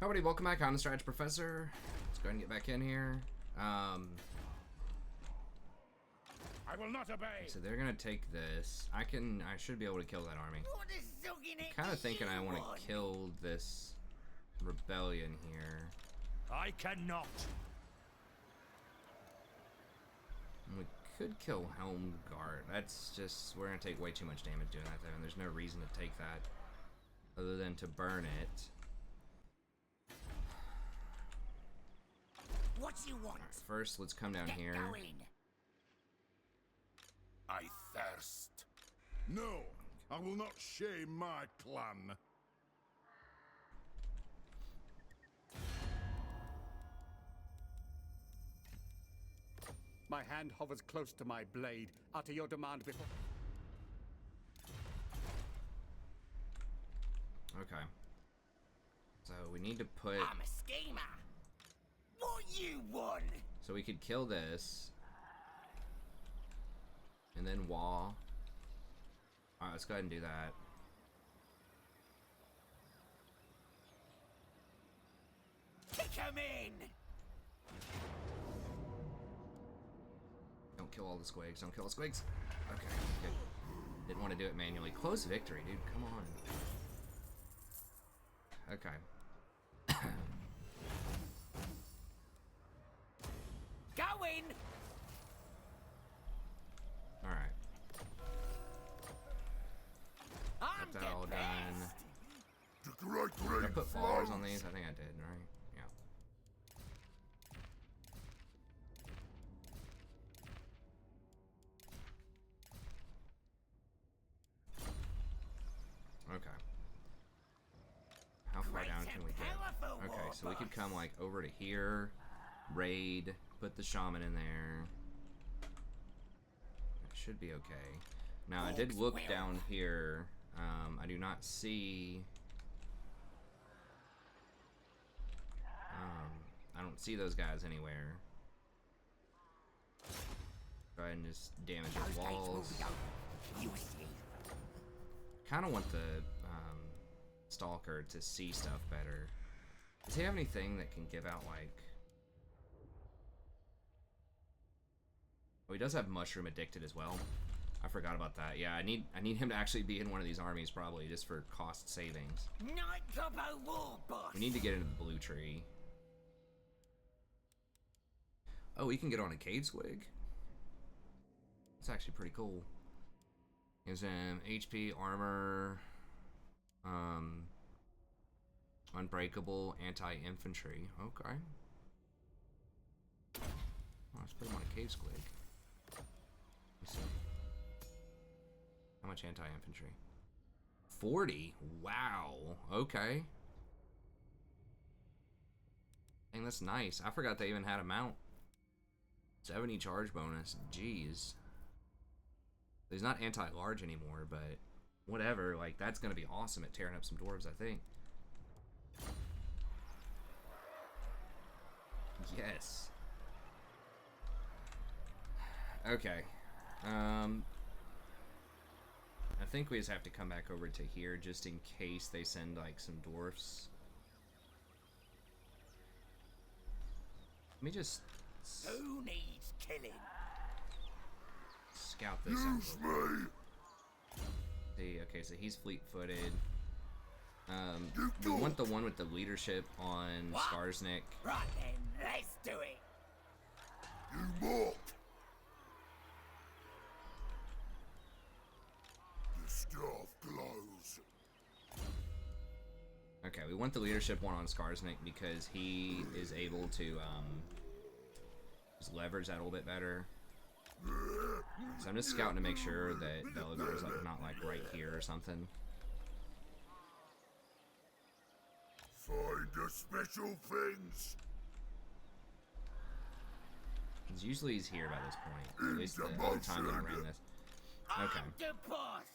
Everybody, welcome back. I'm the Strategy Professor. Let's go ahead and get back in here. I will not obey. So they're gonna take this. I should be able to kill that army. I'm kind of thinking I want to kill this rebellion here. I cannot. And we could kill Helm Guard. That's just, we're gonna take way too much damage doing that though, and there's no reason to take that other than to burn it. What you want? Right, first, let's come down here. Going. I thirst. No, I will not shame my clan. My hand hovers close to my blade. Utter your demand before... Okay. So we need to put... I'm a schemer. What you want? So we could kill this. And then wall. Alright, let's go ahead and do that. Kick him in. Don't kill all the squigs. Don't kill the squigs. Okay, good. Didn't want to do it manually. Close victory, dude. Come on. Okay. Going. Alright. I'm Got that all the done. best. The great Did I rain put followers on flows. these? I think I did, right? Yeah. Okay. How far Great down and can we get? powerful, Okay, so we could Warboss. come like over to here, raid, put the shaman in there. That should be okay. Now I did Orcs look will. down here. I do not see. I don't see those guys anywhere. Go ahead and just damage Those his gates will walls. be open. You see. Kind of want the stalker to see stuff better. Does he have anything that can give out like? Oh, he does have mushroom addicted as well. I forgot about that. Yeah, I need him to actually be in one of these armies probably just for cost savings. Night Gobbo Warboss. We need to get into the blue tree. Oh, we can get on a cave swig. That's actually pretty cool. Gives him HP, armor, unbreakable, anti-infantry. Okay. Well, let's put him on a cave squig. Let's see. How much anti-infantry? 40? Wow. Okay. Dang, that's nice. I forgot they even had a mount. 70 charge bonus. Jeez. He's not anti-large anymore, but whatever. Like, that's gonna be awesome at tearing up some dwarves, I think. Yes. Okay. I think we just have to come back over to here just in case they send like some dwarfs. Let me just Who needs killing? scout this Use out. me. See, okay, so he's fleet-footed. You We do. want the one with the leadership on What? Skarsnik. Right then, let's do it. You mock. The staff glows. Okay, we want the leadership one on Skarsnik because he is able to just leverage that a little bit better. So I'm just scouting to make sure that Beligar's like not like right here or something. Find the special things. 'Cause usually he's here by this point. At least the other time that I ran this. Okay. I'm the boss.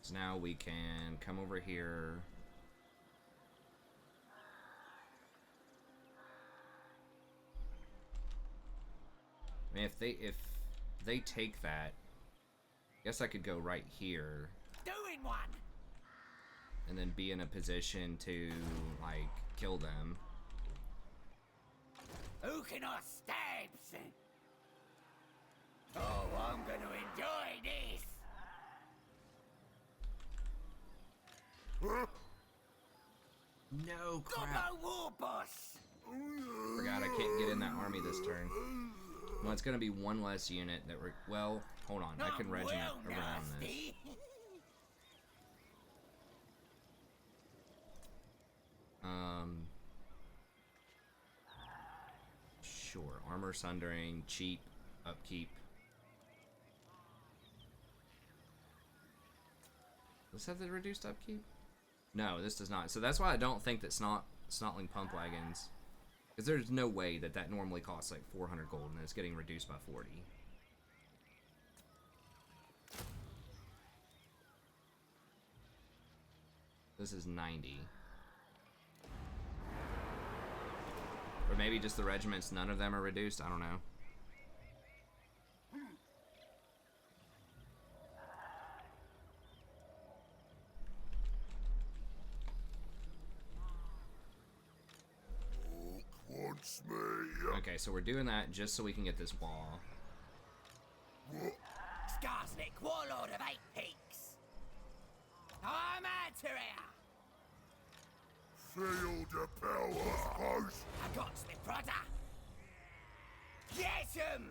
So now we can come over here. I mean, if they take that, I guess I could go right here. Doing one. and then be in a position to, like, kill them. Who can I stab, son? Oh, I'm gonna enjoy this. No Got crap. no war boss. Forgot I can't get in that army this turn. Well, it's gonna be one less unit that we're. Well, hold on. I can regiment around this. nasty. Sure. Armor sundering, cheap, upkeep. Does this have the reduced upkeep? No, this does not. So that's why I don't think that Snotling pump wagons, because there's no way that that normally costs like 400 gold and it's getting reduced by 40. This is 90. Or maybe just the regiments, none of them are reduced, I don't know. Wants me. Okay, so we're doing that just so we can get this wall. Skarsnik, warlord of 8 peaks. I'm out here. Feel the power, host. I got my brother. Get him!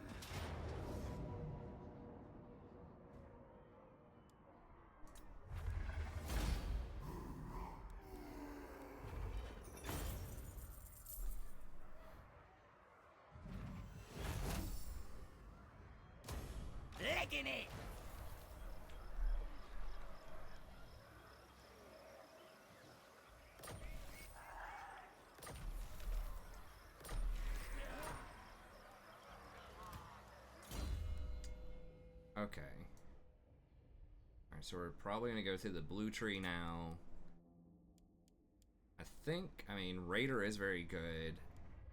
Legging it! Okay. Alright, so we're probably going to go through the blue tree now. I mean, Raider is very good.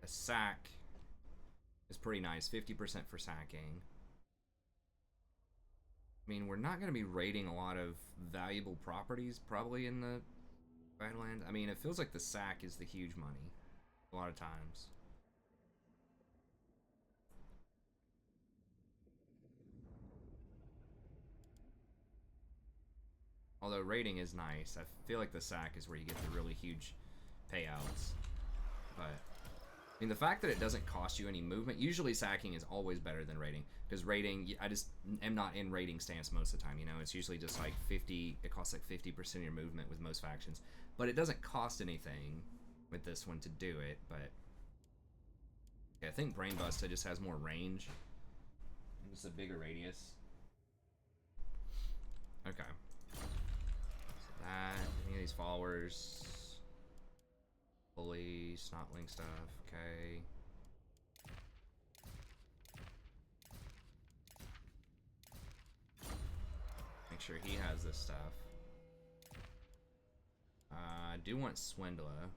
A sack is pretty nice. 50% for sacking. I mean, we're not going to be raiding a lot of valuable properties probably in the Badland. I mean, it feels like the sack is the huge money a lot of times. Although raiding is nice, I feel like the sack is where you get the really huge payouts. But, I mean, the fact that it doesn't cost you any movement, usually sacking is always better than raiding. Because raiding, I just am not in raiding stance most of the time, you know? It's usually just like 50, it costs like 50% of your movement with most factions. But it doesn't cost anything with this one to do it, but... Yeah, I think Brain Buster just has more range. It's a bigger radius. Okay. That, any of these followers, fully snotling stuff, okay. Make sure he has this stuff. I do want Swindler.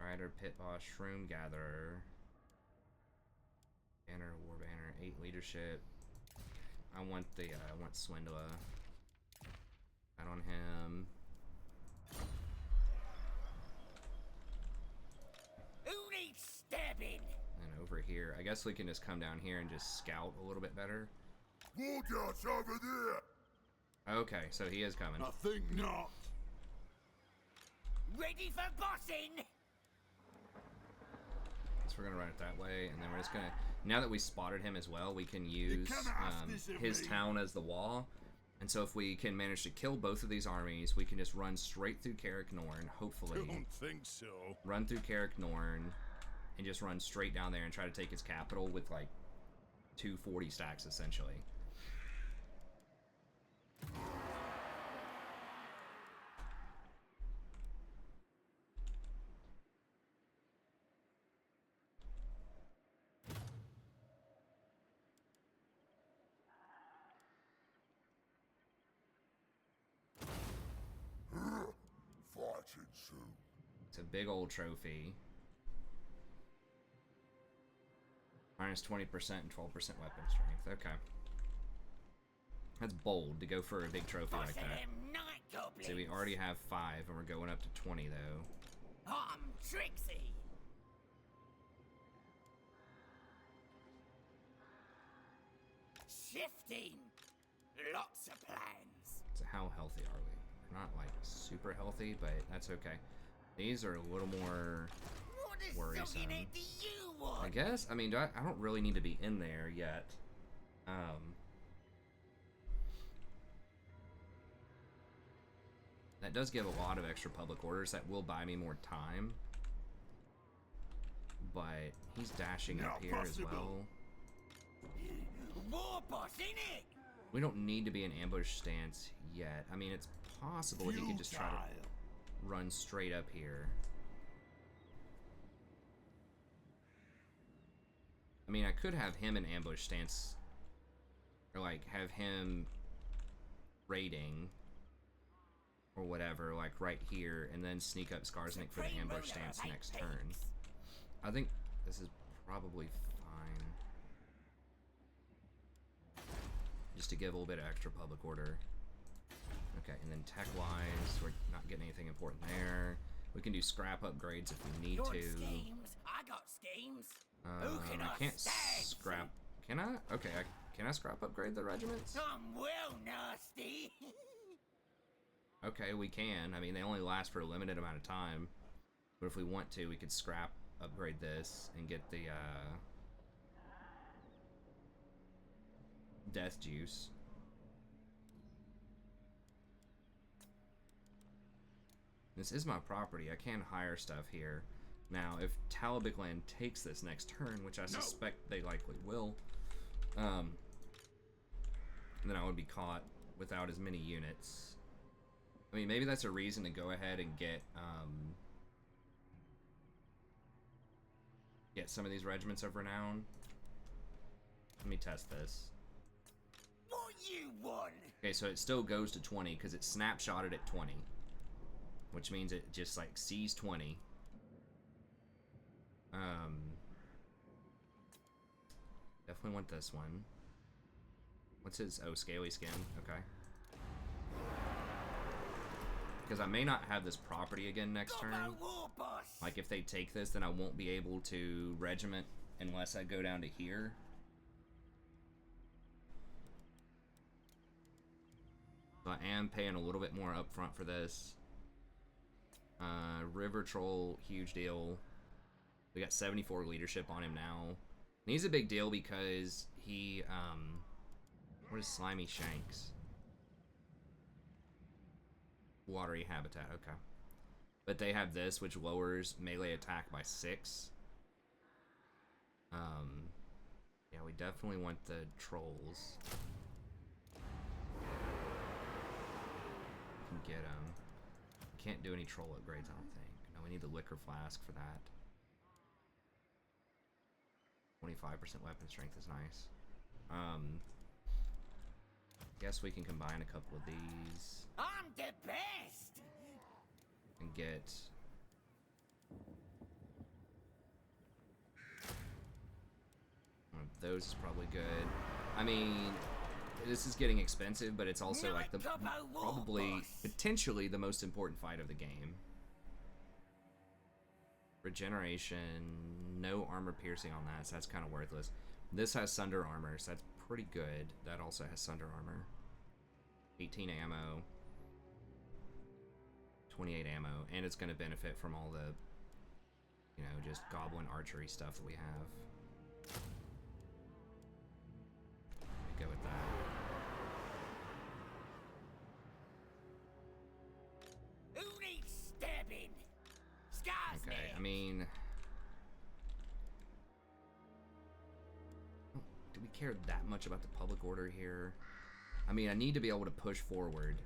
Rider, Pit Boss, Shroom Gatherer. Banner, War Banner, 8 Leadership. I want Swindler. Out on him. Who needs stabbing? And over here, I guess we can just come down here and just scout a little bit better. Wargot's over there. Okay, so he is coming. I think not. Ready for bossing? So we're gonna run it that way, and then we're just gonna. Now that we spotted him as well, we can use can't ask this of his me. town as the wall. And so if we can manage to kill both of these armies, we can just run straight through Carrick Norn, hopefully. Don't think so. Run through Carrick Norn, and just run straight down there and try to take his capital with like 240 stacks, essentially. Fighting soon. It's a big old trophy. Minus 20% and 12% weapon strength. Okay. That's bold to go for a big trophy Boss like of that. them night goblins. See, we already have 5, and we're going up to 20, though. I'm Trixie. Shifting. Lots of plans. So how healthy are we? We're not, like, super healthy, but that's okay. These are a little more What is worrisome. something that do you want? I guess, I mean, I don't really need to be in there yet. That does give a lot of extra public orders that will buy me more time. But he's dashing up Not here as possible. well. War boss, innit? We don't need to be in ambush stance yet. I mean, it's possible he could just try to run straight up here. I mean, I could have him in ambush stance, or like have him raiding, or whatever, like right here, and then sneak up Skarsnik for the Supreme ambush ruler of stance 8 next peaks. turn. I think this is probably fine. Just to give a little bit of extra public order. Okay, and then tech-wise, we're not getting anything important there. We can do scrap upgrades if we need You want to. schemes? I got schemes. Who can I can't stand? scrap. Can I? Okay, can I scrap upgrade the regiments? I'm well nasty. Okay, we can. I mean, they only last for a limited amount of time. But if we want to, we could scrap upgrade this and get the death juice. This is my property. I can hire stuff here. Now, if Talabikland takes this next turn, which I suspect they likely will, then I would be caught without as many units. I mean, maybe that's a reason to go ahead and get some of these regiments of renown. Let me test this. What you want? Okay, so it still goes to 20 because it's snapshotted at 20, which means it just like sees 20. Definitely want this one. What's his? Oh, scaly skin. Okay. Because I may not have this property again next Got turn. my war boss. Like if they take this, then I won't be able to regiment unless I go down to here. So I am paying a little bit more upfront for this. River Troll, huge deal. We got 74 leadership on him now. And he's a big deal because he, what is Slimy Shanks? Watery habitat, okay. But they have this, which lowers melee attack by 6. Yeah, we definitely want the trolls. Can get them. Can't do any troll upgrades, I don't think. No, we need the liquor flask for that. 25% weapon strength is nice. Guess we can combine a couple of these I'm the best. and get one of those is probably good. I mean, this is getting expensive, but it's also like the probably potentially the most important fight of the game. Regeneration, no armor piercing on that, so that's kind of worthless. This has Sunder armor, so that's pretty good. That also has Sunder armor. 18 ammo, 28 ammo, and it's going to benefit from all the, you know, just goblin archery stuff that we have. Go with that. Who needs stabbing? Skarsnik. Okay, I mean, do we care that much about the public order here? I mean, I need to be able to push forward.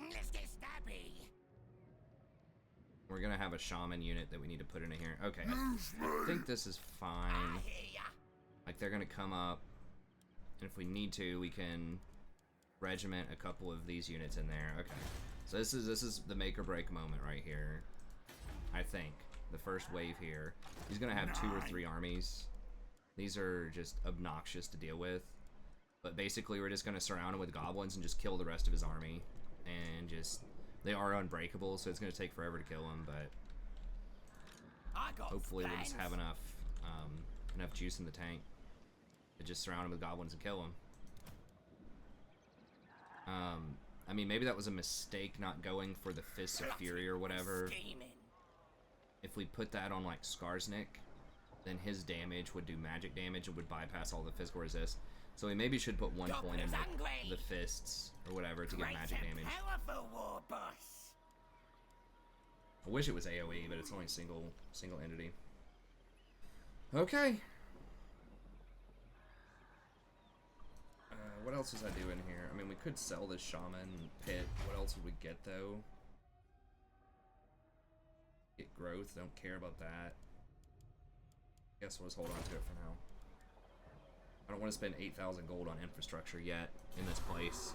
Let's get stabby. We're gonna have a shaman unit that we need to put in here. Okay, I think this is fine. I hear ya. Like, they're gonna come up, and if we need to, we can regiment a couple of these units in there. Okay, so this is the make or break moment right here. I think the first wave here. He's gonna have 2 or 3 armies. These are just obnoxious to deal with. But basically, we're just gonna surround him with goblins and just kill the rest of his army, and they are unbreakable, so it's going to take forever to kill them, but I got hopefully we'll plans. just have enough juice in the tank to just surround them with goblins and kill them. I mean, maybe that was a mistake not going for the Fists of Fury or whatever. Scheming. If we put that on, like, Skarsnik, then his damage would do magic damage and would bypass all the physical resist. So we maybe should put 1 point in the Fists or whatever to get Great magic and damage. powerful war boss. I wish it was AoE, but it's only single entity. Okay. What else was I doing here? I mean, we could sell this shaman pit. What else would we get, though? Get growth. Don't care about that. Guess we'll just hold on to it for now. I don't want to spend 8,000 gold on infrastructure yet in this place.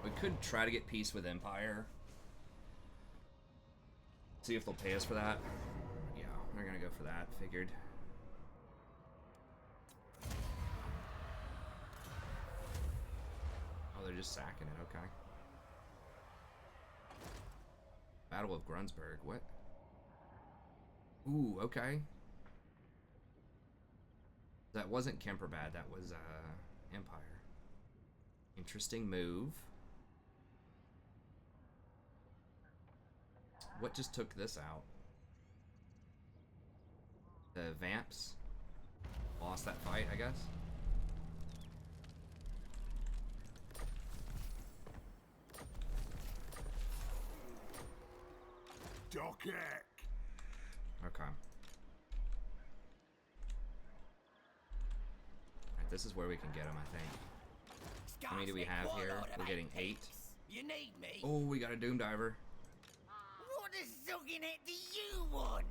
We could try to get peace with Empire. See if they'll pay us for that. Yeah, we're gonna go for that, figured. Oh, they're just sacking it, okay. Battle of Grunsburg, what? Ooh, okay. That wasn't Kemperbad, that was Empire. Interesting move. What just took this out? The Vamps lost that fight, I guess. Dockek. Okay. Alright, this is where we can get them, I think. How many do we have here? We're getting 8. You need me? Oh, we got a Doom Diver. What a sucking it do you want?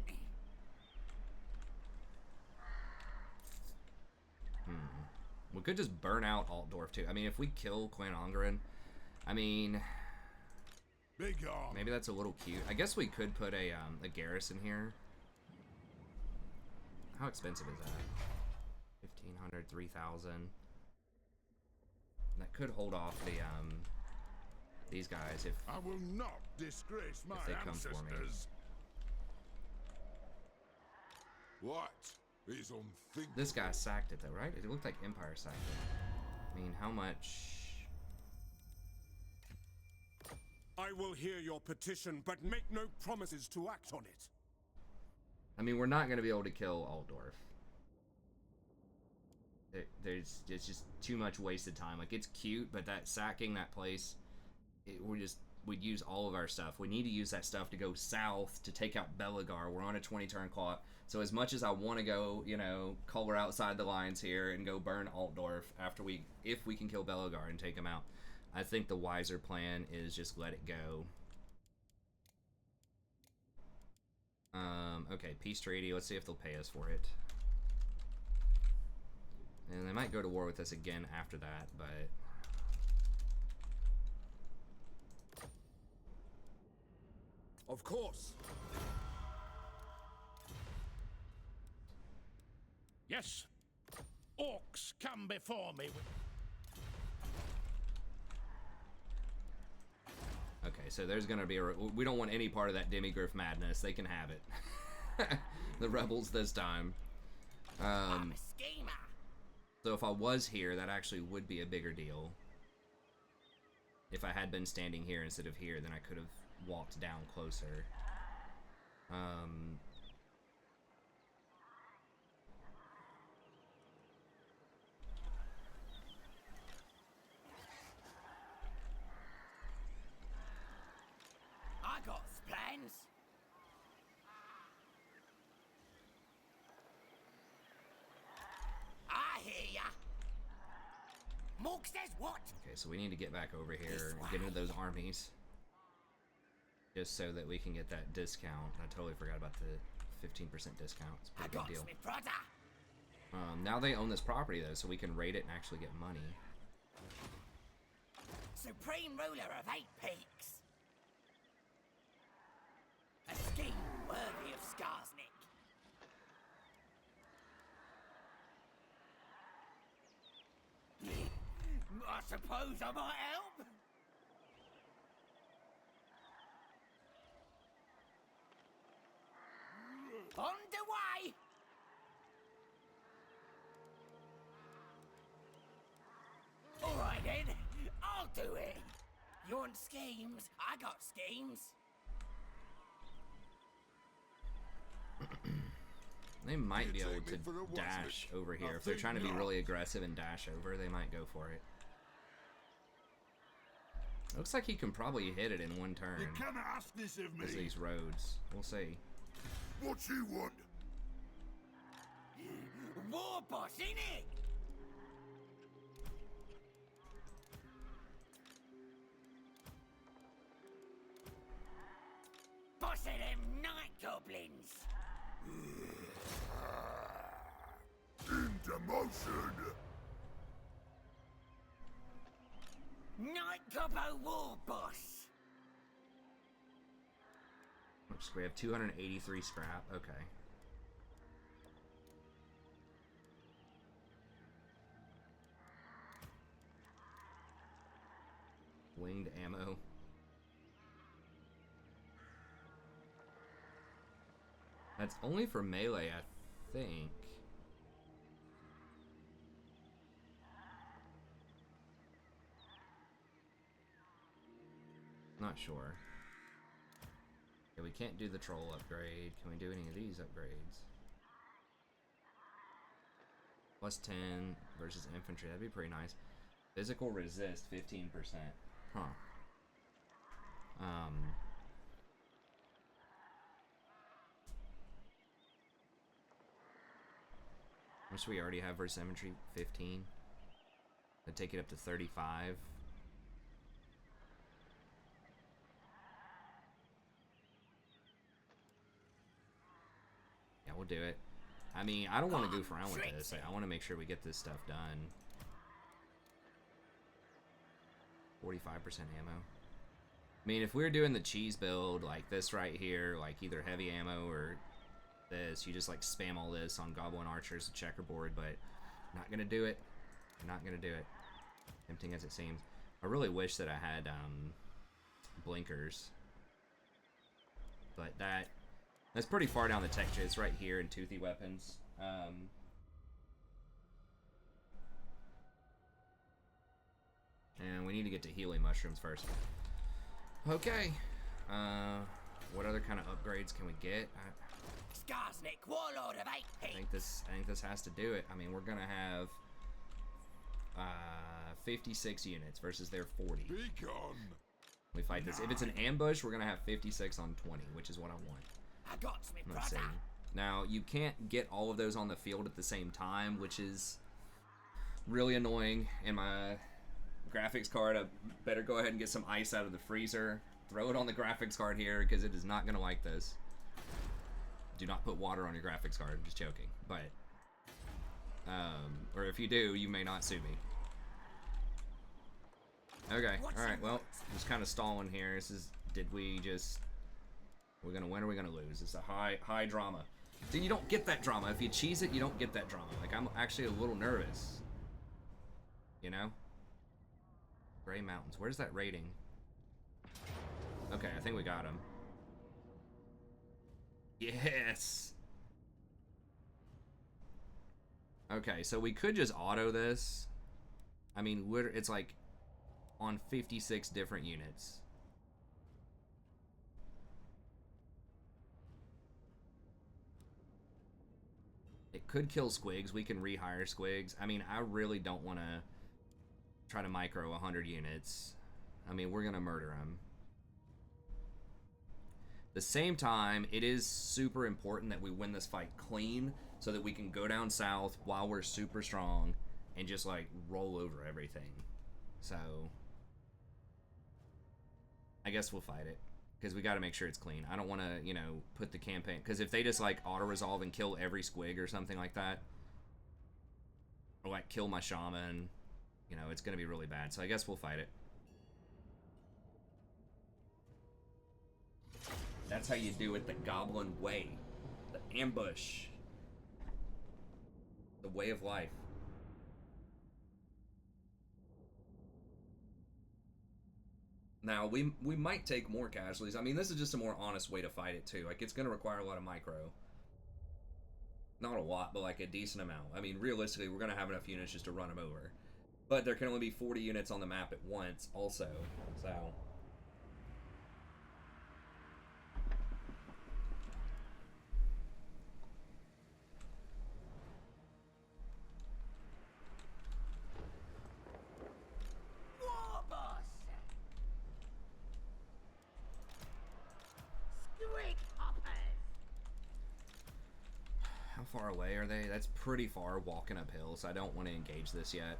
We could just burn out Altdorf too. I mean, if we kill Clan Ongren, I mean, Big on. maybe that's a little cute. I guess we could put a garrison here. How expensive is that? 1,500, 3,000. That could hold off the these guys if I will not disgrace my they come for me. ancestors. What is unthinkable? this guy sacked it though, right? It looked like Empire sacked it. I mean, how much? I will hear your petition, but make no promises to act on it. I mean, we're not going to be able to kill Altdorf. There's just too much wasted time. Like, it's cute, but that sacking that place, we'd use all of our stuff. We need to use that stuff to go south to take out Belagar. We're on a 20-turn clock. So as much as I want to go, you know, color outside the lines here and go burn Altdorf if we can kill Belagar and take him out, I think the wiser plan is just let it go. Okay, peace treaty. Let's see if they'll pay us for it. And they might go to war with us again after that, but Of course. Yes. Orcs come before me. okay, so there's gonna be we don't want any part of that Demigryph madness. They can have it. The rebels this time. I'm a schemer. So if I was here, that actually would be a bigger deal. If I had been standing here instead of here, then I could have walked down closer. I got plans. I hear ya. Morg says what? Okay, so we need to get back over here and get into those armies. Just so that we can get that discount. I totally forgot about the 15% discount. It's a I pretty got good deal. me brother. Now they own this property though, so we can raid it and actually get money. Supreme ruler of 8 peaks. A scheme worthy of Skarsnik. I suppose I might help. On the way! Alright then, I'll do it. You want schemes? I got schemes. They might be You able take me to for a dash wasp. over here. I If they're think trying to be not. really aggressive and dash over, they might go for it. Looks like he can probably hit it in one turn. You cannot ask this of Because me. these roads. We'll see. What you want? War boss, innit? Boss of them night goblins. Into motion. Night gobbo war boss. Oops, we have 283 scrap. Okay. Winged ammo. That's only for melee, I think. Not sure. Okay, we can't do the troll upgrade. Can we do any of these upgrades? Plus 10 versus infantry. That'd be pretty nice. Physical resist 15%. Huh. Which we already have versus infantry 15. I'd take it up to 35. Yeah, we'll do it. I mean, I don't want to goof around with this. I want to make sure we get this stuff done. 45% ammo. I mean, if we were doing the cheese build like this right here, like either heavy ammo or this, you just like spam all this on Goblin Archers and Checkerboard, but I'm not gonna do it. I'm not gonna do it. Tempting as it seems. I really wish that I had blinkers. But that's pretty far down the tech tree. It's right here in Toothy Weapons. And we need to get to healing mushrooms first. Okay. What other kind of upgrades can we get? Skarsnik, warlord of eight I think this has to do it. I mean, we're gonna have 56 units versus their 40. Be gone. We fight this. If it's an ambush, we're gonna have 56 on 20, which is what I want. I got me Let's see. brother. Now, you can't get all of those on the field at the same time, which is really annoying. In my graphics card, I better go ahead and get some ice out of the freezer. Throw it on the graphics card here, because it is not going to like this. Do not put water on your graphics card. I'm just joking. But, or if you do, you may not sue me. Okay, alright, well, just kind of stalling here. This is, we're gonna win or we're gonna lose. It's a high drama. Then you don't get that drama. If you cheese it, you don't get that drama. Like, I'm actually a little nervous. You know? Gray Mountains. Where's that rating? Okay, I think we got him. Yes! Okay, so we could just auto this. I mean, it's like on 56 different units. It could kill Squigs. We can rehire Squigs. I mean, I really don't want to try to micro 100 units. I mean, we're going to murder them. At the same time, it is super important that we win this fight clean so that we can go down south while we're super strong and just, like, roll over everything. So, I guess we'll fight it. Because we got to make sure it's clean. I don't want to, you know, put the campaign... Because if they just, like, auto-resolve and kill every squig or something like that, or, like, kill my shaman, you know, it's going to be really bad. So I guess we'll fight it. That's how you do it the Goblin way. The ambush. The way of life. Now, we might take more casualties. I mean, this is just a more honest way to fight it, too. Like, it's going to require a lot of micro. Not a lot, but like a decent amount. I mean, realistically, we're gonna have enough units just to run them over. But there can only be 40 units on the map at once, also. So. War boss! Squig hoppers! How far away are they? That's pretty far walking uphill, so I don't want to engage this yet.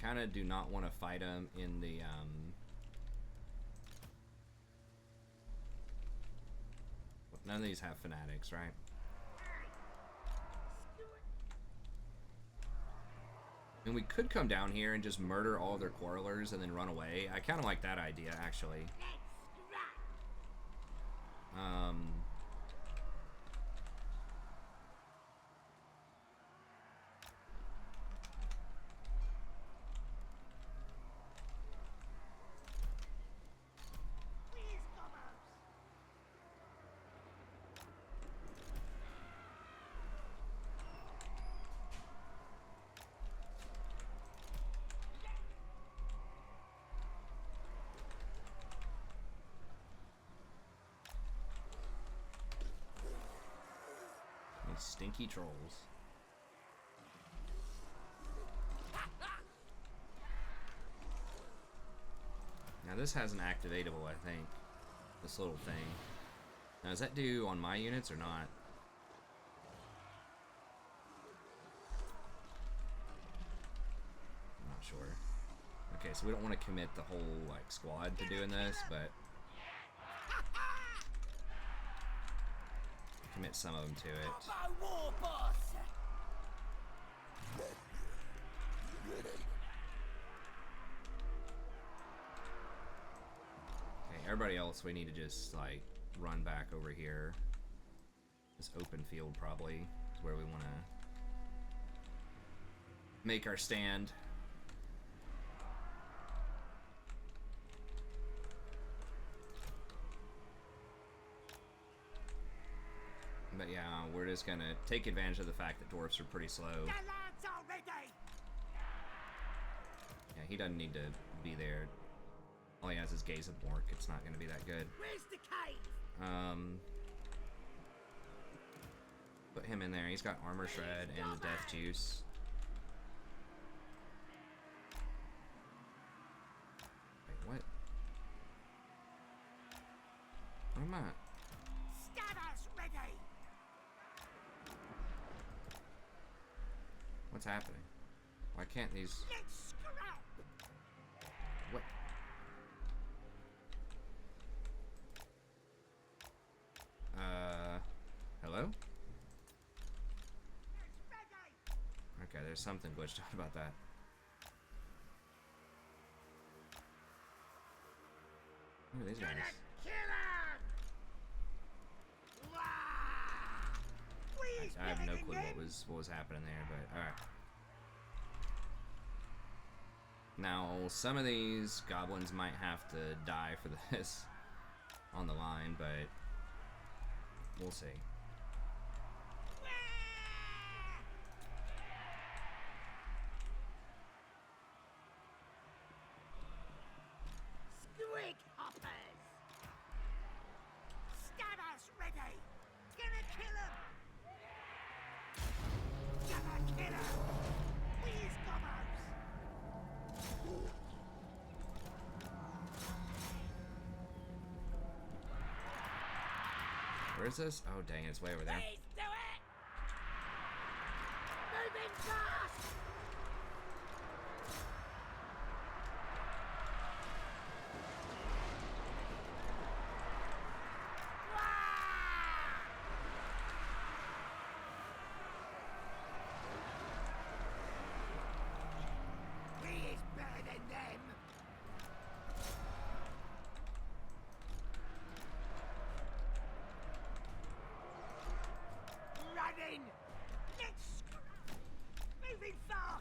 Kind of do not want to fight them in the none of these have fanatics, right? And we could come down here and just murder all of their quarrelers and then run away. I kind of like that idea, actually. Stinky trolls. Now this has an activatable, I think. This little thing. Now does that do on my units or not? I'm not sure. Okay, so we don't want to commit the whole like squad to doing this, but commit some of them to it. War boss! Okay, everybody else we need to just like run back over here. This open field probably is where we want to make our stand. But yeah, we're just gonna take advantage of the fact that dwarfs are pretty slow. The lads are ready! Yeah, he doesn't need to be there. All he has is Gaze of Mork. It's not gonna be that good. Where's the cave? Put him in there. He's got Armor Shred and the Death Juice. Wait, what? What am I? Stabbers ready! What's happening? Why can't these... Let's scrap! What? Hello? It's ready! Okay, there's something glitched out about that. Who are these guys? Kill him! I have no clue what was happening there, but alright. Now, some of these goblins might have to die for this on the line, but we'll see. Squig hoppers! Stabbers ready! Gonna kill him! Gonna kill him! Please, gobbers! Where is this? Oh, dang, it's way over there. Please do it! Moving fast! He is better than them! Running! Let's moving fast!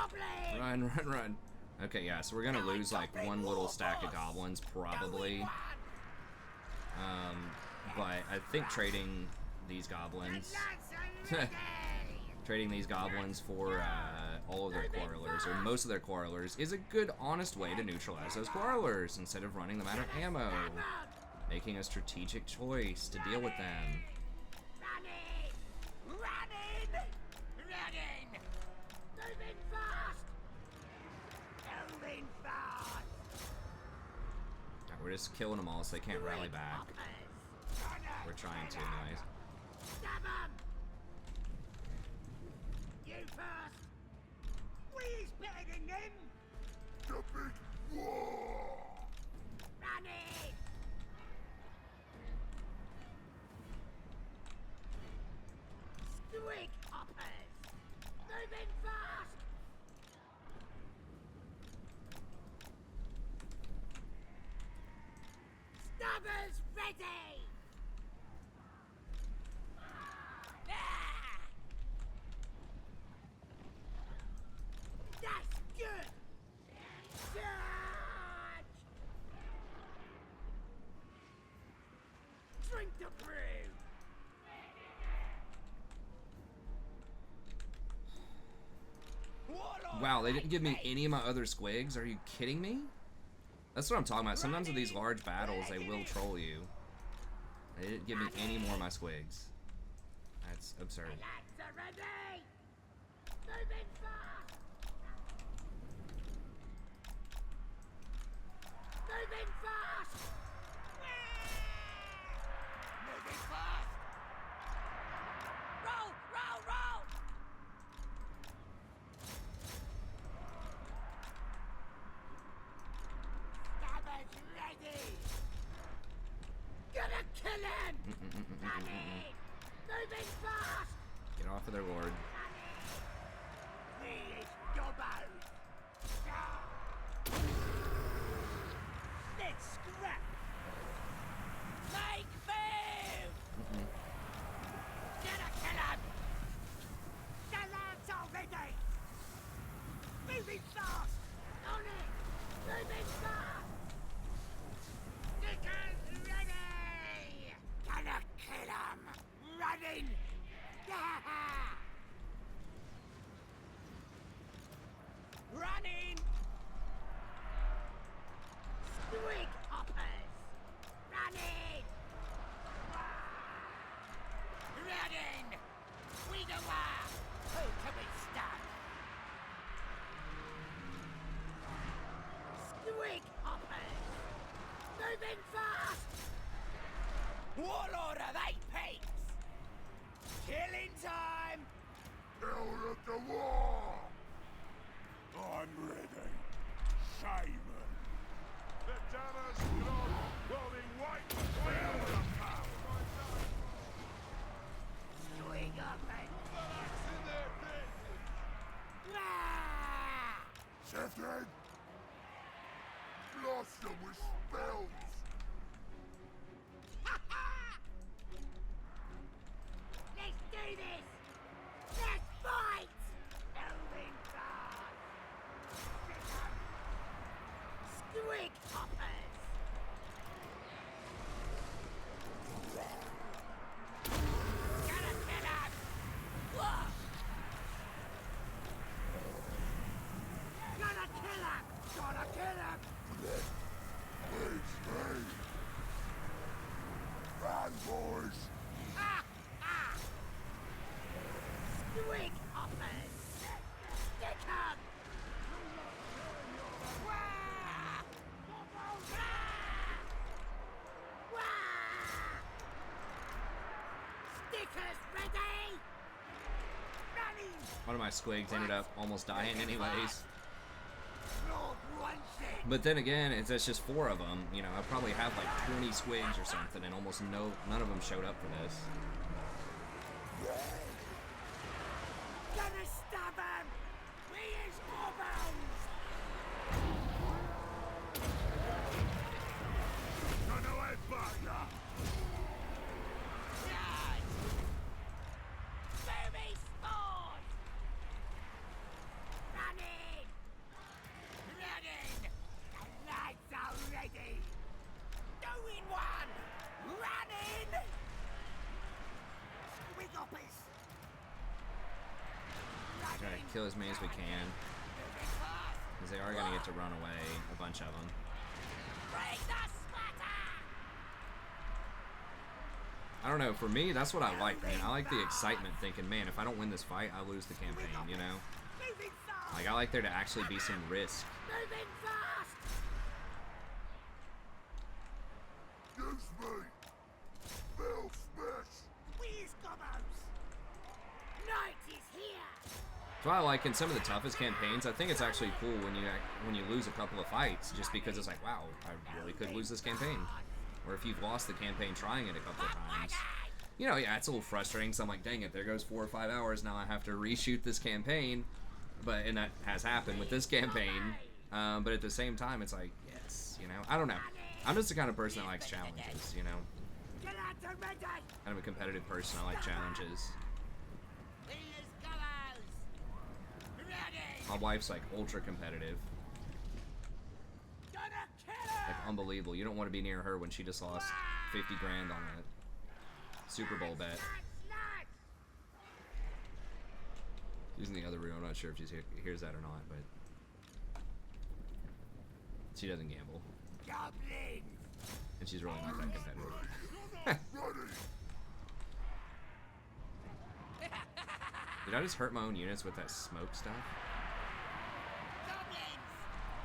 goblin! Run, run, run. Okay, yeah, so we're gonna lose like one little stack of goblins, probably. But I think trading these goblins... trading these goblins for all of their quarrelers, or most of their quarrelers, is a good, honest way to neutralize those quarrelers instead of running them out of ammo. Making a strategic choice to deal with them. Running! Moving fast! Moving fast! Alright, we're just killing them all so they can't rally back. We're trying to, anyways. Stab 'em! You first! We's better than them! The big war! Running! Squig hoppers! Moving fast! Stabbers ready! Ah! That's good! Charge! Drink the brew! Wow, they didn't give me any of my other squigs? Are you kidding me? That's what I'm talking about. Sometimes with these large battles, they will troll you. They didn't give me any more of my squigs. That's absurd. Lads are ready! Moving fast! Moving fast! Moving fast! Roll! Roll! Roll! Stabbers ready! Gonna kill him! Running! Moving fast! Get off of their lord. We is Dobbo! Let's scrap! Make move! Gonna kill him! The lads are ready! Moving fast! On it! Moving fast! Stickers ready! Gonna kill him! Running! Running! Squig hoppers! Running! Running! We go out! Who can we stop? Squig hoppers! Moving fast! Warlord of 8 peaks! Killing time! Hell at the war! I'm ready. Shaman. The Dammer's blood rolling white fire the power. Squig hoppers! In their bed. Ah! Sefton! Blossom with spells. Let's do this! Let's fight! Moving fast! Squig hoppers! Gonna kill him! Whoa! Gonna kill him! Gonna kill him! Please, me. Fanboys. Squig hoppers! Stick 'em! Wah! Wah! Wah! Stickers ready! Running! One of my squigs ended up almost dying anyways. Lord wants it! But then again, that's just 4 of them. You know, I probably have like 20 squigs or something, and almost none of them showed up for this. Gonna stab him! We is Orbones! Gonna headbutt ya. Charge! Boomy spores! Running! kill as many as we can. Because they are going to get to run away, a bunch of them. I don't know, for me, that's what I like, man. I like the excitement thinking, man, if I don't win this fight, I lose the campaign, you know? Like, I like there to actually be some risk. Moving fast! Use me! They'll smash! Where's Gobos? Night is here! That's why I like in some of the toughest campaigns, I think it's actually cool when you lose a couple of fights, just because it's like, wow, I really could lose this campaign. Or if you've lost the campaign trying it a couple of times. You know, yeah, it's a little frustrating, so I'm like, dang it, there goes 4 or 5 hours, now I have to reshoot this campaign. And that has happened with this campaign. But at the same time, it's like, yes, you know? I don't know. I'm just the kind of person that likes challenges, you know? Kind of a competitive person, I like challenges. My wife's like ultra competitive. Like unbelievable. You don't want to be near her when she just lost 50 grand on a Super Bowl bet. She's in the other room. I'm not sure if she hears that or not, but she doesn't gamble. And she's really not that competitive. Did I just hurt my own units with that smoke stuff?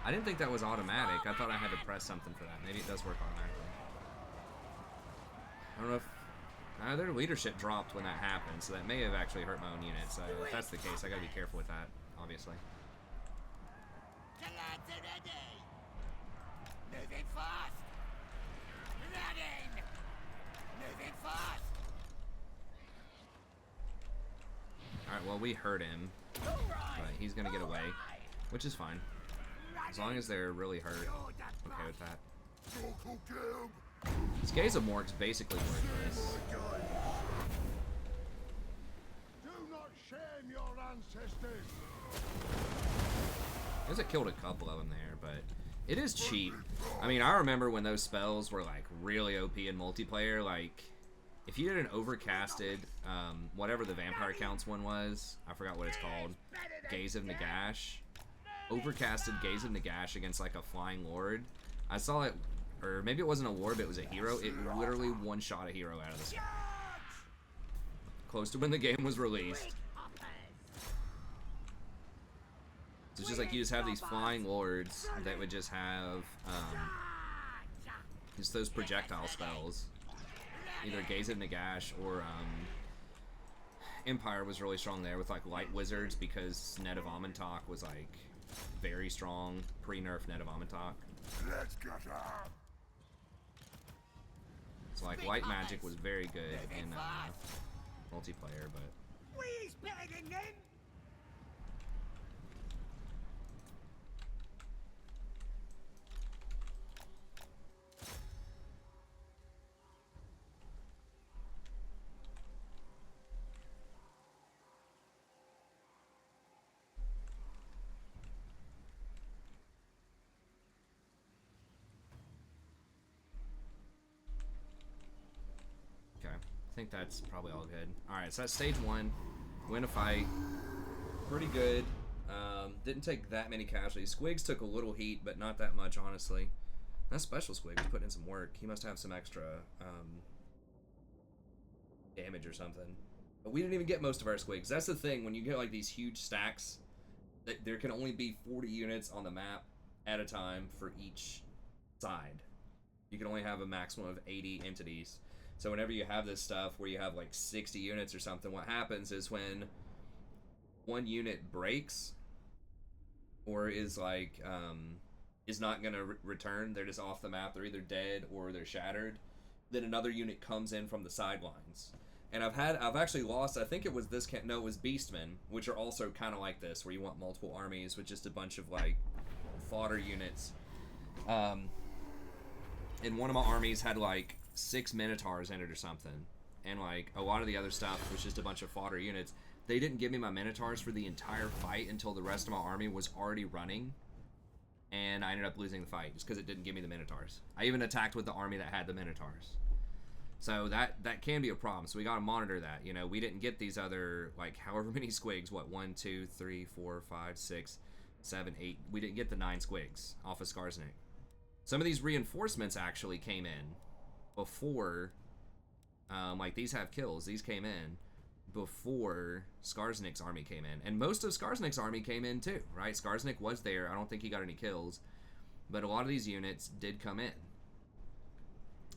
I didn't think that was automatic. I thought I had to press something for that. Maybe it does work automatically. I don't know if... their leadership dropped when that happened, so that may have actually hurt my own unit. So if that's the case, I gotta be careful with that, obviously. Moving fast! Running! Moving fast! Alright, well, we hurt him. But he's gonna get away, which is fine. As long as they're really hurt, I'm okay with that. This Gazamork's basically worthless. Do not shame your ancestors! I guess it killed a couple of them there, but it is cheap. I mean, I remember when those spells were like really OP in multiplayer. Like, if you did an overcasted, whatever the Vampire Counts one was, I forgot what it's called, Gaze of Nagash. Overcasted Gaze of Nagash against like a Flying Lord. I saw it, or maybe it wasn't a lord, but it was a hero. It literally one-shot a hero out of the sky. Close to when the game was released. So it's just like you just have these Flying Lords that would just have just those projectile spells. Either Gaze of Nagash or Empire was really strong there with like Light Wizards because Net of Amantok was like very strong pre-nerf Net of Amantok. Let's get up! So like Light Magic was very good in multiplayer, but Where's better than them? I think that's probably all good. Alright, so that's stage 1. Win a fight. Pretty good. Didn't take that many casualties. Squigs took a little heat, but not that much, honestly. That special Squig was putting in some work. He must have some extra damage or something. But we didn't even get most of our Squigs. That's the thing, when you get like these huge stacks, there can only be 40 units on the map at a time for each side. You can only have a maximum of 80 entities. So whenever you have this stuff where you have like 60 units or something, what happens is when one unit breaks or is like is not gonna return, they're just off the map, they're either dead or they're shattered, then another unit comes in from the sidelines. And I've actually lost, I think it was this no, it was Beastmen, which are also kind of like this, where you want multiple armies with just a bunch of like fodder units. And one of my armies had like 6 Minotaurs in it or something, and like a lot of the other stuff was just a bunch of fodder units. They didn't give me my Minotaurs for the entire fight until the rest of my army was already running, and I ended up losing the fight just because it didn't give me the Minotaurs. I even attacked with the army that had the Minotaurs. So that can be a problem. So we got to monitor that. You know, we didn't get these other, like, however many squigs. What, 1, 2, 3, 4, 5, 6, 7, 8. We didn't get the 9 squigs off of Skarsnik. Some of these reinforcements actually came in before, like, these have kills. These came in before Skarsnik's army came in. And most of Skarsnik's army came in too, right? Skarsnik was there. I don't think he got any kills. But a lot of these units did come in.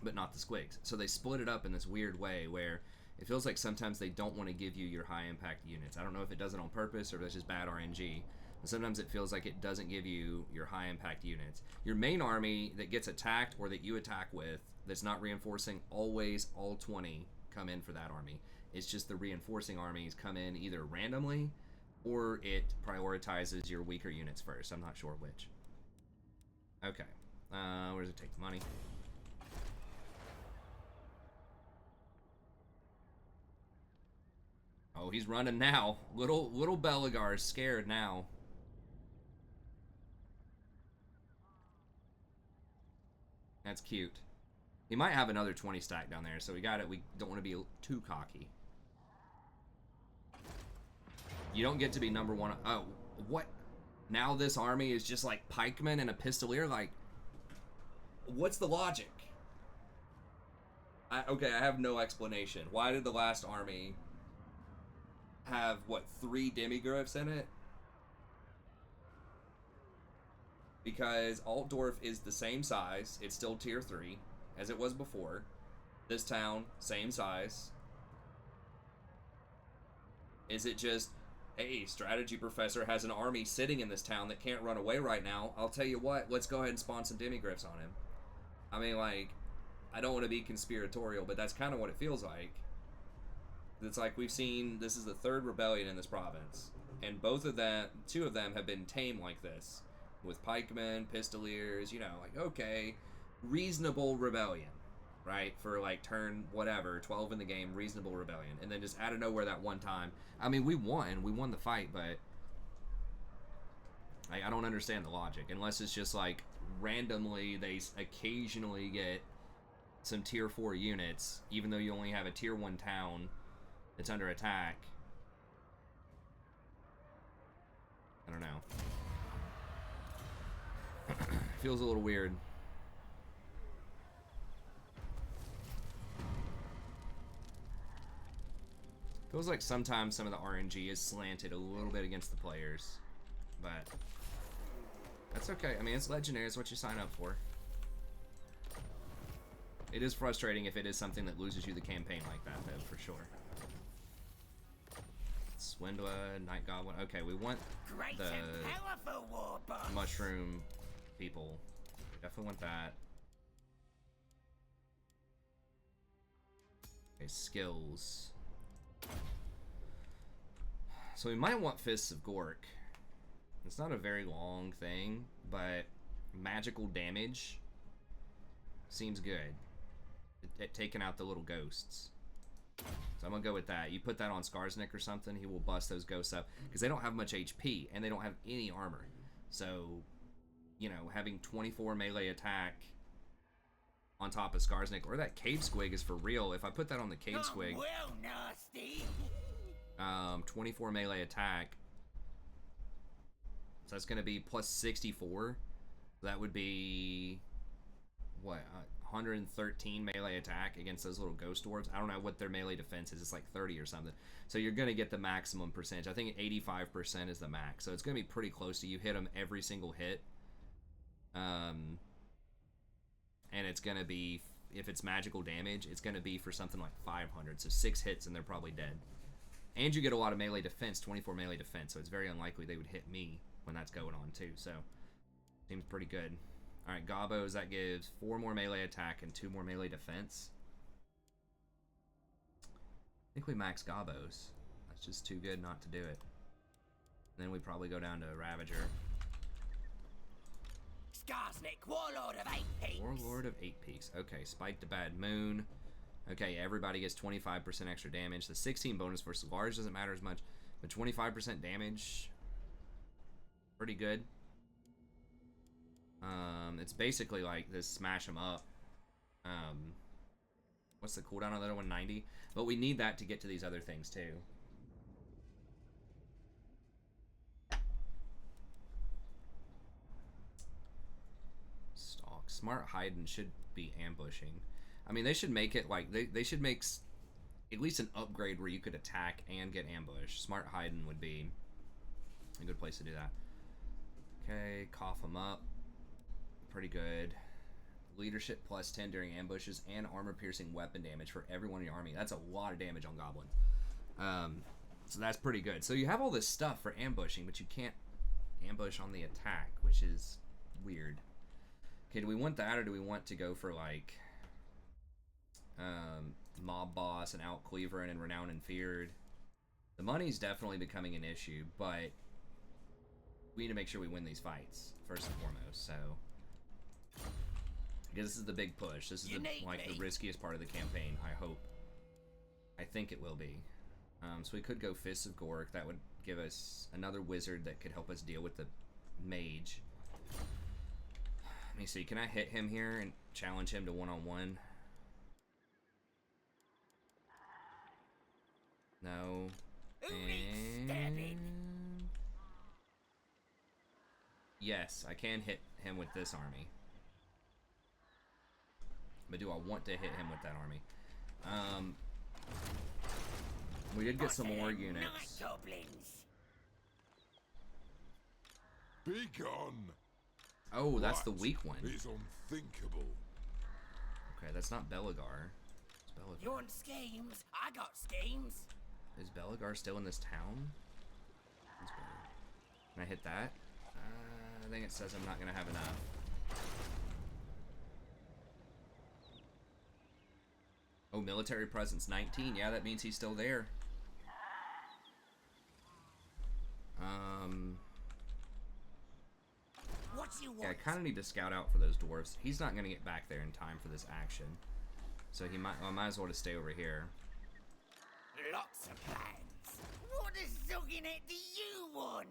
But not the squigs. So they split it up in this weird way where it feels like sometimes they don't want to give you your high impact units. I don't know if it does it on purpose or if that's just bad RNG. But sometimes it feels like it doesn't give you your high impact units. Your main army that gets attacked or that you attack with that's not reinforcing, always all 20 come in for that army. It's just the reinforcing armies come in either randomly or it prioritizes your weaker units first. I'm not sure which. Okay. Where does it take the money? Oh, he's running now. Little Belagar's scared now. That's cute. He might have another 20 stack down there, so we got it. We don't want to be too cocky. You don't get to be number one. Oh, what? Now this army is just like pikemen and a pistolier? Like, what's the logic? Okay, I have no explanation. Why did the last army have, what, 3 demigryphs in it? Because Altdorf is the same size. It's still tier 3, as it was before. This town, same size. Is it just, hey, strategy professor has an army sitting in this town that can't run away right now. I'll tell you what, let's go ahead and spawn some demigryphs on him. I mean, like, I don't want to be conspiratorial, but that's kind of what it feels like. It's like we've seen, this is the 3rd rebellion in this province, and both of them, 2 of them have been tame like this, with pikemen, pistoliers, you know, like, okay, reasonable rebellion, right? For like turn whatever, 12 in the game, reasonable rebellion, and then just out of nowhere that one time, I mean, we won the fight, but I don't understand the logic, unless it's just like randomly they occasionally get some tier 4 units, even though you only have a tier 1 town that's under attack. I don't know. Feels a little weird. Feels like sometimes some of the RNG is slanted a little bit against the players, but that's okay. I mean, it's legendary. It's what you sign up for. It is frustrating if it is something that loses you the campaign like that, though, for sure. Swindler, Night Goblin. Okay, we want the mushroom people. We definitely want that. Okay, skills. So we might want Fists of Gork. It's not a very long thing, but magical damage seems good. It taking out the little ghosts. So I'm gonna go with that. You put that on Skarsnik or something, he will bust those ghosts up. Because they don't have much HP, and they don't have any armor. So, you know, having 24 melee attack on top of Skarsnik, or that Cave Squig is for real. If I put that on the Cave Squig, well, nasty. 24 melee attack. So that's gonna be plus 64. That would be, what, 113 melee attack against those little ghost dwarves. I don't know what their melee defense is. It's like 30 or something. So you're going to get the maximum percentage. I think 85% is the max. So it's going to be pretty close to you hit them every single hit. And it's going to be, if it's magical damage, it's going to be for something like 500. So 6 hits and they're probably dead. And you get a lot of melee defense, 24 melee defense. So it's very unlikely they would hit me when that's going on too. So seems pretty good. Alright, Gobos, that gives 4 more melee attack and 2 more melee defense. I think we max Gobos. That's just too good not to do it. And then we probably go down to Ravager. Skarsnik, Warlord of 8 Peaks. Warlord of 8 Peaks. Okay, Spike the Bad Moon. Okay, everybody gets 25% extra damage. The 16 bonus for large doesn't matter as much, but 25% damage, pretty good. It's basically like this smash 'em up. What's the cooldown on the other one? 90. But we need that to get to these other things too. Stalk. Smart hiding should be ambushing. I mean, they should make it like they should make at least an upgrade where you could attack and get ambushed. Smart hiding would be a good place to do that. Okay, cough them up. Pretty good. Leadership plus 10 during ambushes and armor piercing weapon damage for everyone in your army. That's a lot of damage on goblins. So that's pretty good. So you have all this stuff for ambushing, but you can't ambush on the attack, which is weird. Okay, do we want that, or do we want to go for like mob boss and out cleaver and renowned and feared? The money's definitely becoming an issue, but we need to make sure we win these fights first and foremost. So because this is the big push. This is the riskiest part of the campaign. I think it will be. So we could go Fists of Gork. That would give us another wizard that could help us deal with the mage. Let me see. Can I hit him here and challenge him to one-on-one? No. And yes, I can hit him with this army. But do I want to hit him with that army? We did get some more units. Be gone. Oh, that's the weak one. Is unthinkable. Okay, that's not Belagar. It's Belagar. You want schemes? I got schemes. Is Belagar still in this town? Can I hit that? I think it says I'm not gonna have enough. Oh, military presence 19. Yeah, that means he's still there. What you want? Yeah, I kind of need to scout out for those dwarves. He's not gonna get back there in time for this action, so he might. Well, I might as well just stay over here. Lots of plans. What a zogging it do you want?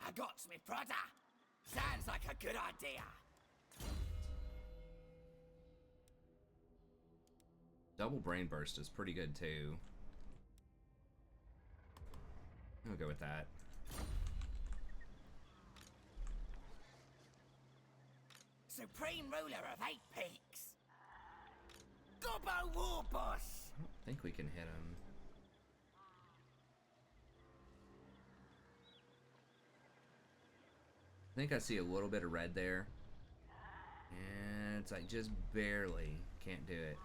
I got me brother. Sounds like a good idea. Double brain burst is pretty good too. I'll go with that. Supreme ruler of 8 peaks. Gobbo war boss. I don't think we can hit him. I think I see a little bit of red there. And it's like just barely. Can't do it.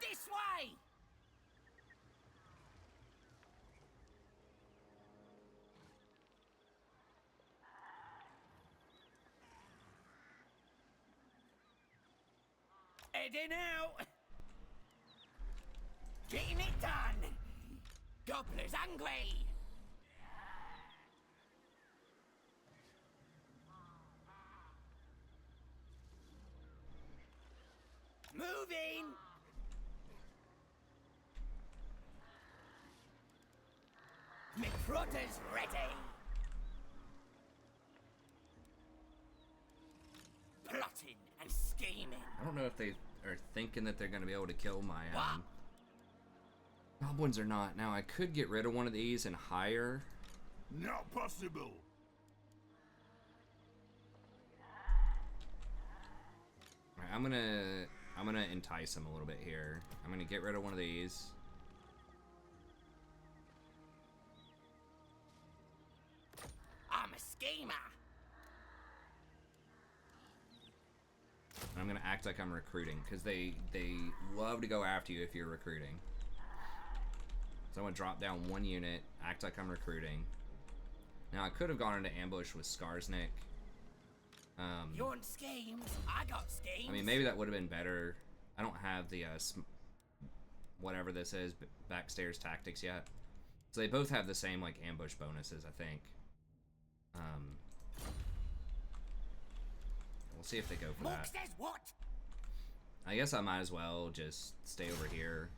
This way. Heading out. Getting it done. Gobbler's hungry. Moving. McFrotter's ready. Plotting and scheming. I don't know if they are thinking that they're going to be able to kill my goblins or not. Now I could get rid of one of these and hire. Not possible. Alright, I'm gonna entice him a little bit here. I'm gonna get rid of one of these. I'm a schemer. And I'm gonna act like I'm recruiting, because they love to go after you if you're recruiting. So I'm gonna drop down one unit, act like I'm recruiting. Now I could have gone into ambush with Skarsnik. You want schemes? I got schemes. I mean, maybe that would have been better. I don't have the whatever this is, backstairs tactics yet. So they both have the same like ambush bonuses, I think. We'll see if they go for Mork that. says what? I guess I might as well just stay over here.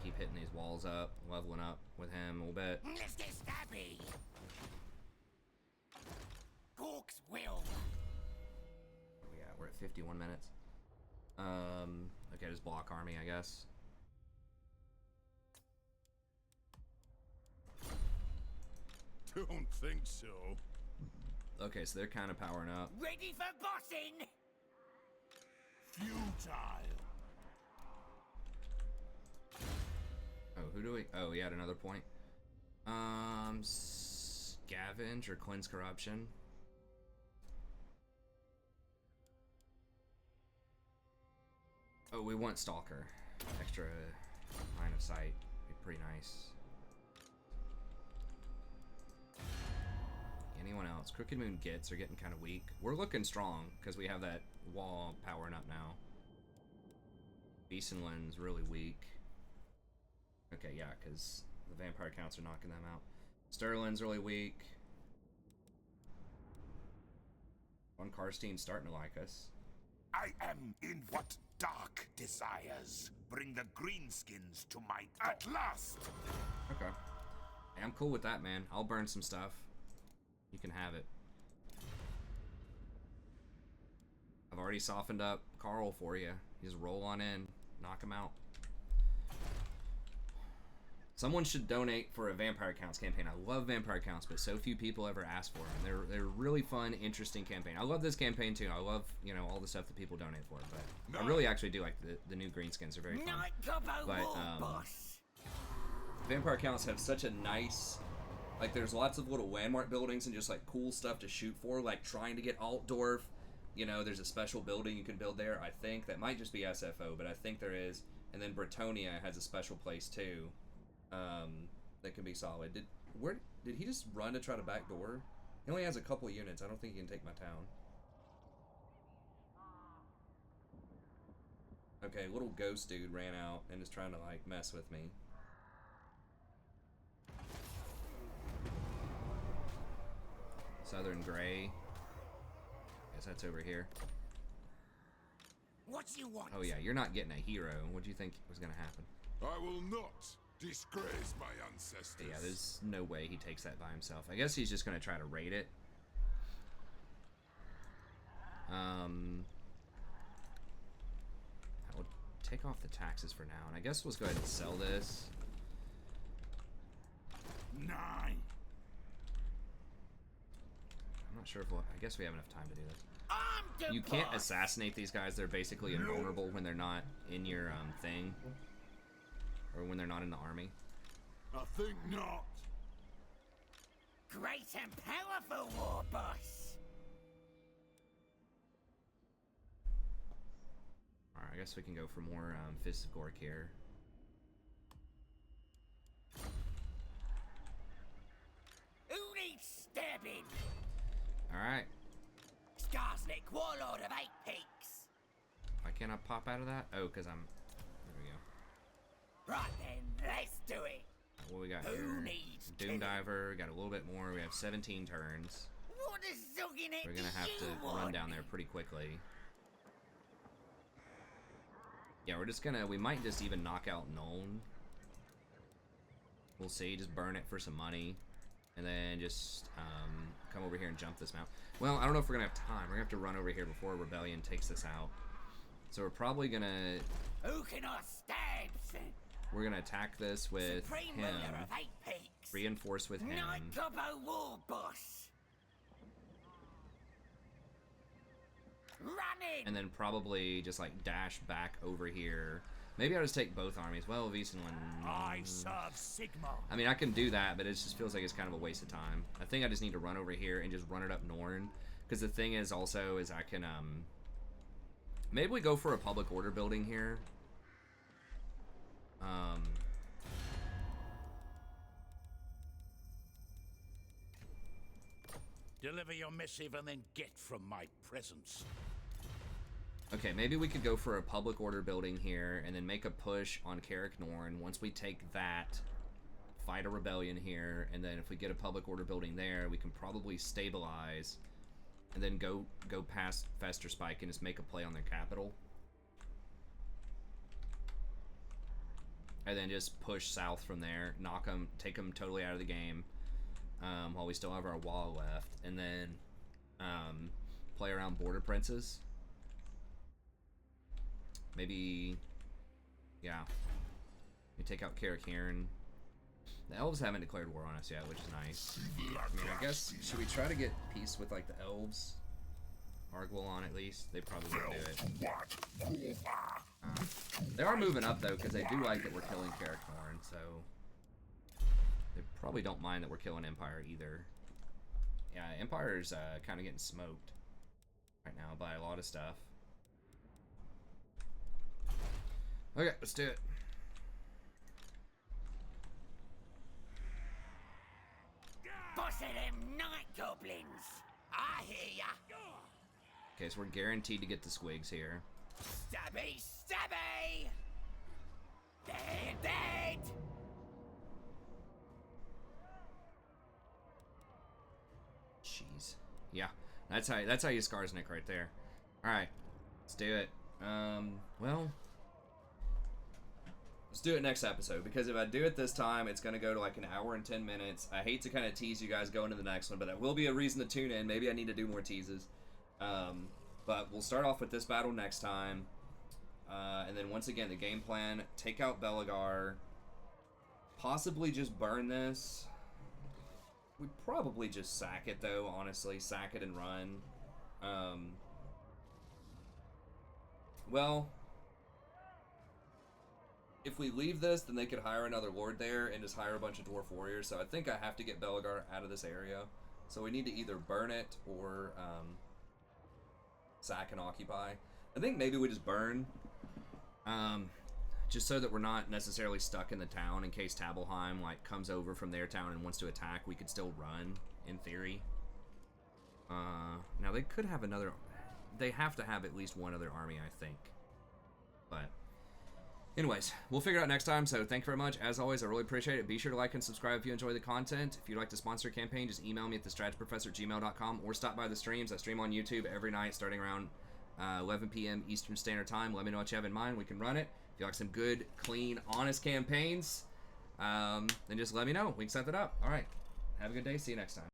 Keep hitting these walls up, leveling up with him a little bit. Let's get stabby. Orcs will. Yeah, we're at 51 minutes. Okay, just block army, I guess. Don't think so. Okay, so they're kind of powering up. Ready for bossing? Futile. Oh, who do we? Oh, he had another point. Scavenge or cleanse corruption. Oh, we want stalker. Extra line of sight. Be pretty nice. Anyone else? Crooked Moon Gits are getting kind of weak. We're looking strong because we have that wall powering up now. Beesenland's really weak. Okay, yeah, because the vampire counts are knocking them out. Sterling's really weak. Von Karstein's starting to like us. I am in what dark desires bring the Greenskins to my at last. Okay. Hey, I'm cool with that, man. I'll burn some stuff. You can have it. I've already softened up Carl for you. You just roll on in, knock him out. Someone should donate for a Vampire Counts campaign. I love Vampire Counts, but so few people ever ask for them. They're really fun, interesting campaign. I love this campaign too. I love, you know, all the stuff that people donate for. But I really actually do like the new Greenskins. Are very fun. But Vampire Counts have such a nice, like, there's lots of little landmark buildings and just like cool stuff to shoot for. Like trying to get Altdorf. You know, there's a special building you can build there. I think that might just be SFO, but I think there is. And then Bretonia has a special place too. That can be solid. Did he just run to try to backdoor? He only has a couple units. I don't think he can take my town. Okay, little ghost dude ran out and is trying to like mess with me. Southern Gray. Guess that's over here. What you want? Oh yeah, you're not getting a hero. What do you think was gonna happen? I will not disgrace my ancestors. Yeah, there's no way he takes that by himself. I guess he's just gonna try to raid it. I will take off the taxes for now, and I guess we'll just go ahead and sell this. 9. I'm not sure if we'll, I guess we have enough time to do this. You can't assassinate these guys. They're basically invulnerable when they're not in your thing. Or when they're not in the army. I think not. Great and powerful war boss. Alright, I guess we can go for more Fists of Gork here. Who needs stabbing? Alright. Skarsnik, warlord of 8 Peaks. Why can't I pop out of that? Oh, because I'm... There we go. Right then, let's do it. What we got Who here? needs Doom killing? Diver, got a little bit more. We have 17 turns. What is zogging it? We're gonna have to run down there pretty quickly. Yeah, we're just gonna, we might just even knock out Nuln. We'll see, just burn it for some money. And then just come over here and jump this mountain. Well, I don't know if we're gonna have time. We're gonna have to run over here before Rebellion takes this out. So we're probably gonna, Who can I stab? we're gonna attack this with Supreme him. ruler of 8 Peaks. Reinforce with him. Night Gobbo war boss. Running. And then probably just like dash back over here. Maybe I'll just take both armies. Well, Wiesenland. I serve Sigma. I mean, I can do that, but it just feels like it's kind of a waste of time. I think I just need to run over here and just run it up Norn. Because the thing is also is I can, maybe we go for a public order building here. Deliver your missive and then get from my presence. Okay, maybe we could go for a public order building here and then make a push on Carrick Norn. Once we take that, fight a rebellion here, and then if we get a public order building there, we can probably stabilize and then go past Fester Spike and just make a play on their capital. And then just push south from there, knock them, take them totally out of the game, while we still have our wall left, and then play around border princes. Maybe, yeah. We take out Karakiran. The elves haven't declared war on us yet, which is nice. I mean, I guess, should we try to get peace with, like, the elves? Argwell on, at least. They probably wouldn't do it. They are moving up, though, because they do like that we're killing Karakiran, so... They probably don't mind that we're killing Empire, either. Yeah, Empire's kind of getting smoked right now by a lot of stuff. Okay, let's do it. Boss of them night goblins. I hear ya. Okay, so we're guaranteed to get the squigs here. Stabby, stabby. Dead, dead. Jeez. Yeah, that's how you Skarsnik right there. All right, let's do it. Well, let's do it next episode, because if I do it this time, it's gonna go to like an hour and 10 minutes. I hate to kind of tease you guys going to the next one, but that will be a reason to tune in. Maybe I need to do more teases. But we'll start off with this battle next time. And then once again, the game plan, take out Belagar. Possibly just burn this. We'd probably just sack it, though, honestly. Sack it and run. Well, if we leave this, then they could hire another lord there and just hire a bunch of dwarf warriors. So I think I have to get Belagar out of this area. So we need to either burn it or sack and occupy. I think maybe we just burn. Just so that we're not necessarily stuck in the town in case Tabelheim like comes over from their town and wants to attack. We could still run, in theory. Now they could have another... They have to have at least one other army, I think. But anyways, we'll figure it out next time. So thank you very much. As always, I really appreciate it. Be sure to like and subscribe if you enjoy the content. If you'd like to sponsor a campaign, just email me at thestrategyprofessor@gmail.com or stop by the streams. I stream on YouTube every night starting around 11 p.m. Eastern Standard Time. Let me know what you have in mind. We can run it. If you like some good, clean, honest campaigns, then just let me know. We can set that up. All right. Have a good day. See you next time.